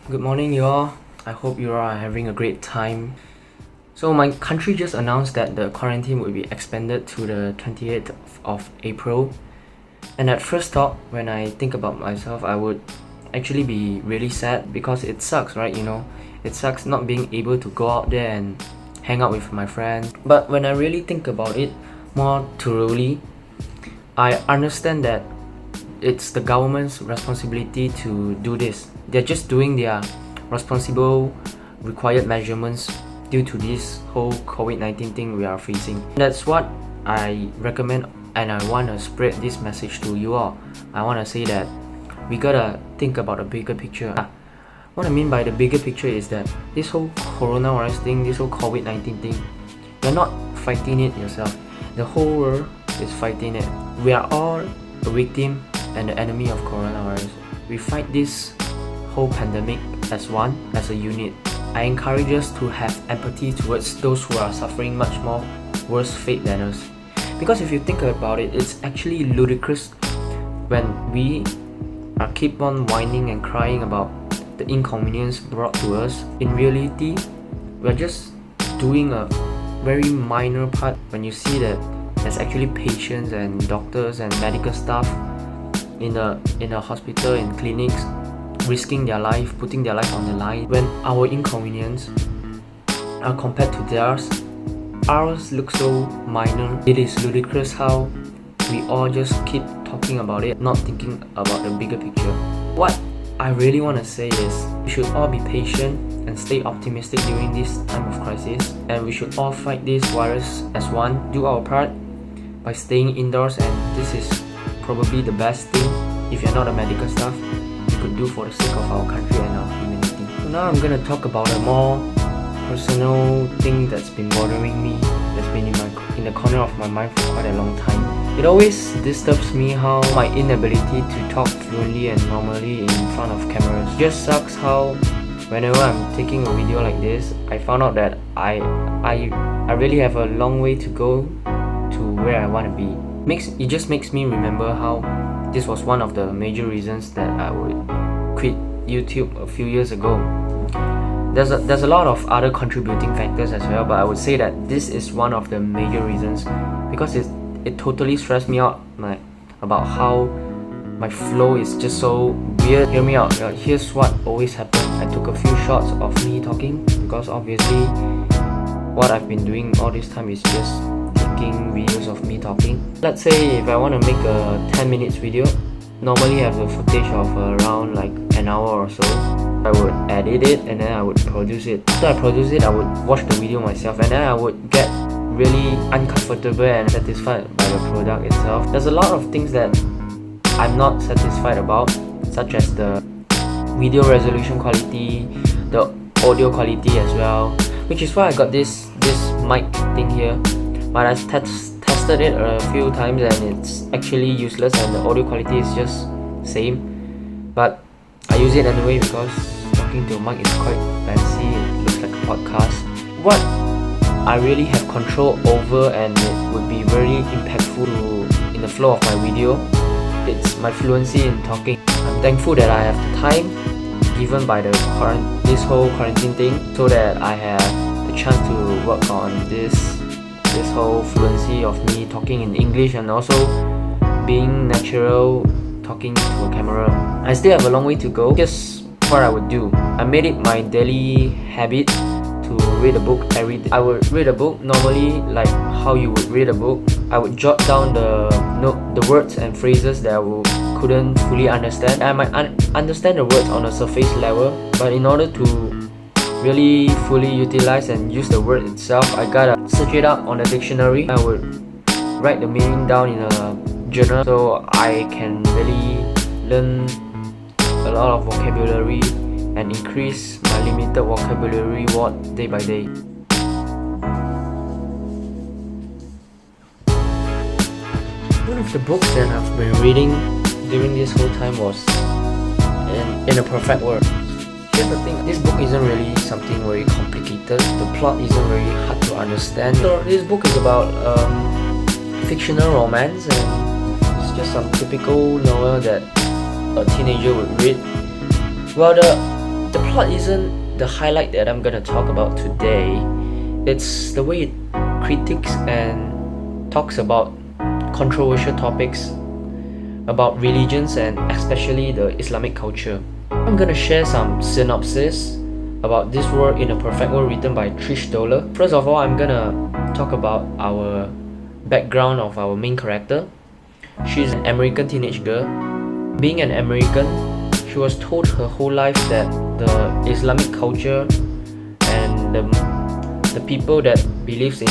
Good morning, you all. I hope you are having a great time. So, my country just announced that the quarantine will be expanded to the 28th of April. And at first thought, when I think about myself, I would actually be really sad because it sucks, right? It sucks not being able to go out there and hang out with my friends. But when I really think about it more thoroughly, I understand that it's the government's responsibility to do this. They're just doing their responsible required measurements due to this whole COVID-19 thing we are facing. That's what I recommend, and I want to spread this message to you all. I want to say that we gotta think about a bigger picture. What I mean by the bigger picture is that this whole coronavirus thing, this whole COVID-19 thing, you're not fighting it yourself. The whole world is fighting it. We are all a victim and the enemy of coronavirus. We fight this whole pandemic as one, as a unit. I encourage us to have empathy towards those who are suffering much more worse fate than us. Because if you think about it, it's actually ludicrous when we keep on whining and crying about the inconvenience brought to us. In reality, we're just doing a very minor part when you see that there's actually patients and doctors and medical staff in a hospital and clinics risking their life, putting their life on the line. When our inconvenience are compared to theirs, ours looks so minor. It is ludicrous how we all just keep talking about it, not thinking about the bigger picture. What I really want to say is we should all be patient and stay optimistic during this time of crisis, and we should all fight this virus as one, do our part by staying indoors, and this is probably the best thing, if you're not a medical staff, you could do for the sake of our country and our humanity. So now I'm gonna talk about a more personal thing that's been bothering me, that's been in the corner of my mind for quite a long time. It always disturbs me how my inability to talk fluently and normally in front of cameras. It just sucks how whenever I'm taking a video like this, I found out that I really have a long way to go to where I want to be. It just makes me remember how this was one of the major reasons that I would quit YouTube a few years ago. There's a lot of other contributing factors as well, but I would say that this is one of the major reasons because it totally stressed me out, about how my flow is just so weird. Hear me out. Here's what always happened. I took a few shots of me talking because obviously what I've been doing all this time is just taking videos of me talking. Let's say if I want to make a 10 minutes video, normally I have the footage of around like an hour or so. I would edit it and then I would produce it. After I produce it, I would watch the video myself and then I would get really uncomfortable and satisfied by the product itself. There's a lot of things that I'm not satisfied about, such as the video resolution quality, the audio quality as well, which is why I got this mic thing here. But I tested it a few times and it's actually useless and the audio quality is just same. But I use it anyway because talking to a mic is quite fancy, it looks like a podcast. What I really have control over and it would be very impactful in the flow of my video, it's my fluency in talking. I'm thankful that I have the time given by this whole quarantine thing so that I have the chance to work on this whole fluency of me talking in English and also being natural talking to a camera. I still have a long way to go. Here's what I would do. I made it my daily habit to read a book every day. I would read a book normally like how you would read a book. I would jot down the words and phrases that I couldn't fully understand. I might understand the words on a surface level, but in order to really fully utilize and use the word itself, I gotta search it up on the dictionary. I would write the meaning down in a journal so I can really learn a lot of vocabulary and increase my limited vocabulary day by day. One of the books that I've been reading during this whole time was In a Perfect World. Here's the thing, this book isn't really something very complicated. The plot isn't very hard to understand. So this book is about fictional romance and it's just some typical novel that a teenager would read. Well, The plot isn't the highlight that I'm gonna talk about today. It's the way it critiques and talks about controversial topics about religions and especially the Islamic culture. I'm gonna share some synopsis about this work in a perfect world written by Trish Doller. First of all, I'm gonna talk about our background of our main character. She's an American teenage girl. Being an American, she was told her whole life that the Islamic culture and the people that believes in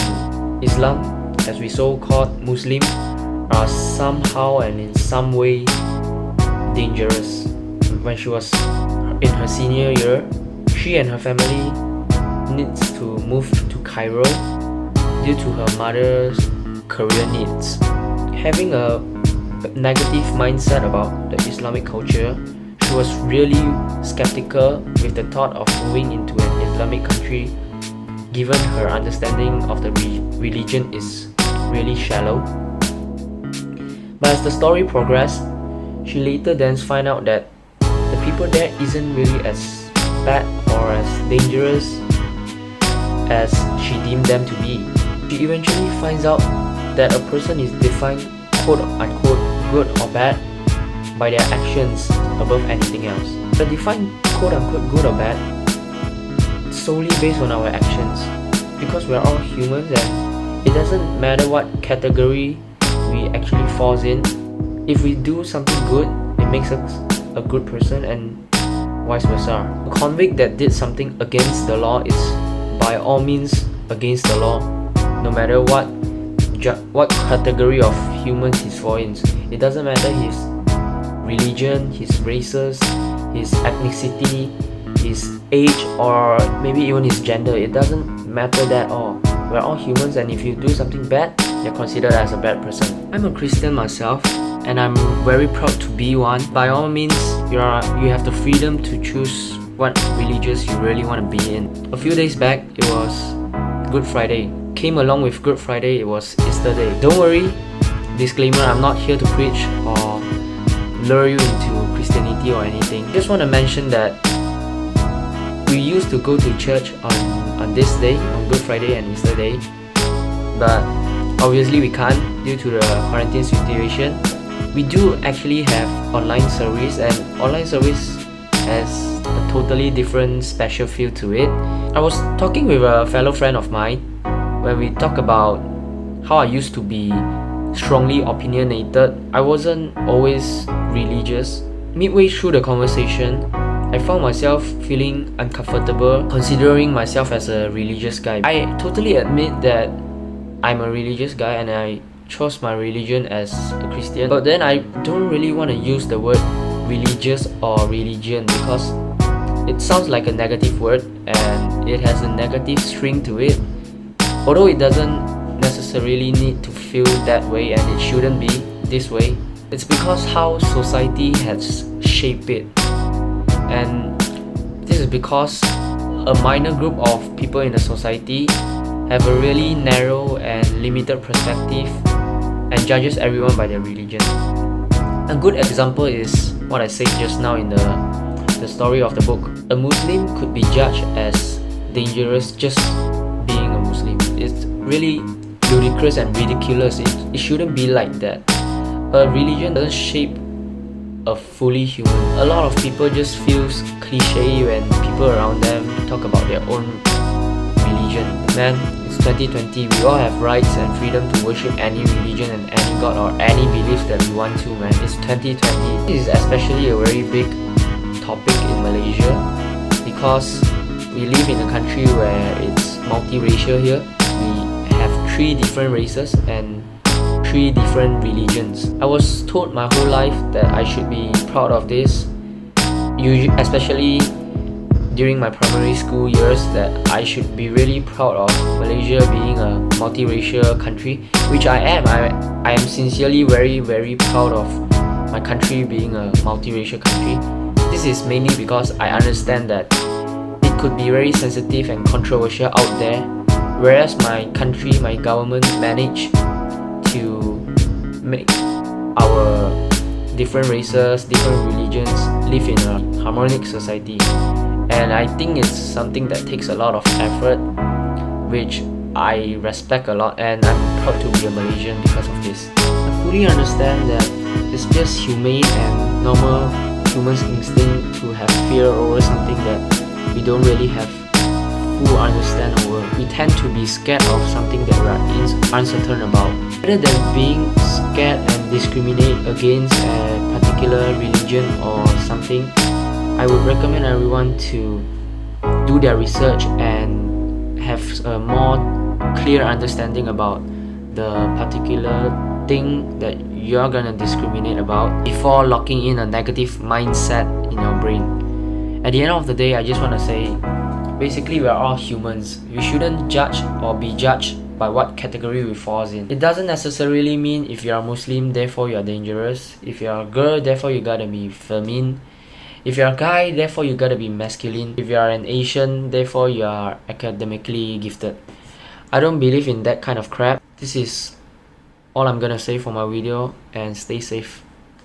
Islam, as we so-called Muslim, are somehow and in some way dangerous. When she was in her senior year, she and her family needs to move to Cairo due to her mother's career needs. Having a negative mindset about the Islamic culture, she was really skeptical with the thought of moving into an Islamic country, given her understanding of the religion is really shallow. But as the story progressed, she later then find out that the people there isn't really as bad or as dangerous as she deemed them to be. She eventually finds out that a person is defined quote unquote good or bad by their actions above anything else. But defined quote unquote good or bad solely based on our actions, because we're all humans and it doesn't matter what category we actually falls in. If we do something good, it makes us a good person, and vice versa. A convict that did something against the law is by all means against the law, no matter what category of humans he's fall in. It doesn't matter his religion, his races, his ethnicity, his age, or maybe even his gender. It doesn't matter that all. We're all humans, and if you do something bad, you're considered as a bad person. I'm a Christian myself, and I'm very proud to be one. By all means, you have the freedom to choose what religious you really want to be in. A few days back, it was Good Friday. Came along with Good Friday, it was Easter Day. Don't worry, disclaimer, I'm not here to preach or lure you into Christianity or anything. Just want to mention that we used to go to church on this day, on Good Friday and Easter Day, but obviously we can't due to the quarantine situation. We do actually have online service, and online service has a totally different special feel to it. I was talking with a fellow friend of mine when we talk about how I used to be strongly opinionated. I wasn't always religious. Midway through the conversation, I found myself feeling uncomfortable considering myself as a religious guy. I totally admit that I'm a religious guy and I chose my religion as a Christian, but then I don't really want to use the word religious or religion because it sounds like a negative word and it has a negative string to it, although it doesn't necessarily need to feel that way and it shouldn't be this way. It's because how society has shaped it, and this is because a minor group of people in the society have a really narrow and limited perspective and judges everyone by their religion. A good example is what I said just now in the story of the book. A Muslim could be judged as dangerous just being a Muslim. It's really ludicrous and ridiculous. It shouldn't be like that. A religion doesn't shape a fully human. A lot of people just feels cliche when people around them talk about their own religion. Man, it's 2020. We all have rights and freedom to worship any religion and any god or any beliefs that we want to, man. It's 2020. This is especially a very big topic in Malaysia because we live in a country where it's multiracial here. We have 3 different races and 3 different religions. I was told my whole life that I should be proud of this, especially during my primary school years, that I should be really proud of Malaysia being a multiracial country, which I am. I am sincerely very, very proud of my country being a multiracial country. This is mainly because I understand that it could be very sensitive and controversial out there, whereas my country, my government managed to make our different races, different religions live in a harmonic society. and I think it's something that takes a lot of effort, which I respect a lot, and I'm proud to be a Malaysian because of this. I fully understand that it's just humane and normal human's instinct to have fear over something that we don't really have full understand over. We tend to be scared of something that we are uncertain about. Rather than being scared and discriminate against a particular religion or something, I would recommend everyone to do their research and have a more clear understanding about the particular thing that you're gonna discriminate about before locking in a negative mindset in your brain. At the end of the day, I just want to say, basically we're all humans. We shouldn't judge or be judged by what category we fall in. It doesn't necessarily mean if you're a Muslim, therefore you're dangerous. If you're a girl, therefore you gotta be feminine. If you're a guy, therefore you gotta be masculine. If you're an Asian, therefore you are academically gifted. I don't believe in that kind of crap. This is all I'm gonna say for my video, and stay safe.